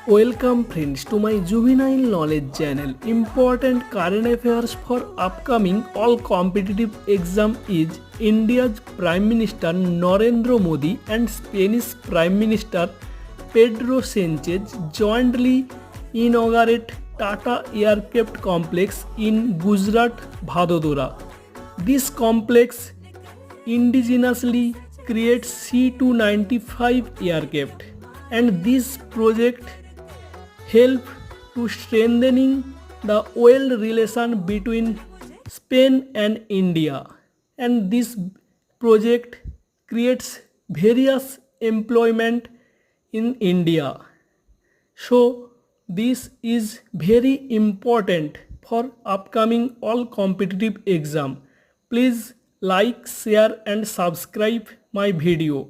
Welcome friends to my juvenile knowledge channel. Important current affairs for upcoming all competitive exam is India's Prime Minister Narendra Modi and Spanish Prime Minister Pedro Sanchez jointly inaugurate Tata Aircraft Complex in Gujarat, Vadodara. This complex indigenously creates C-295 aircraft, and this project help to strengthening the oil relation between Spain and India, and this project creates various employment in India. So this is very important for upcoming all competitive exam. Please like, share and subscribe my video.